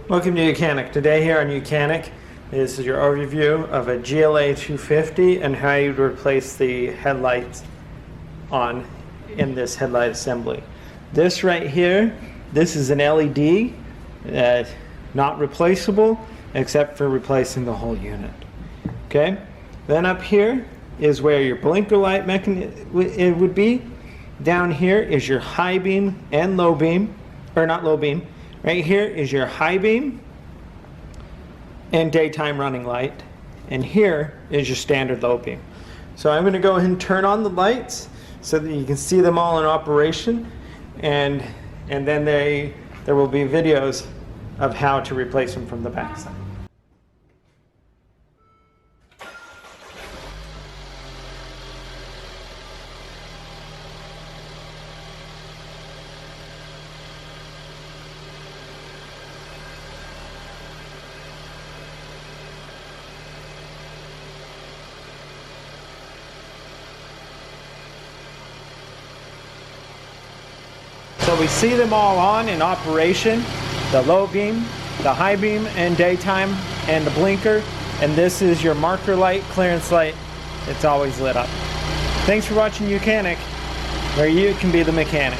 Welcome to YOUCANIC. Today here on YOUCANIC, this is your overview of a GLA250 and how you'd replace the headlights in this headlight assembly. This right here, this is an LED, not replaceable except for replacing the whole unit. Okay, then up here is where your blinker light mechanism would be. Down here is your high beam and low beam, or not low beam. Right here is your high beam and daytime running light, and here is your standard low beam. So I'm going to go ahead and turn on the lights so that you can see them all in operation, and then there will be videos of how to replace them from the backside. So we see them all on in operation, the low beam, the high beam and daytime, and the blinker, and this is your marker light, clearance light. It's always lit up. Thanks for watching YOUCANIC, where you can be the mechanic.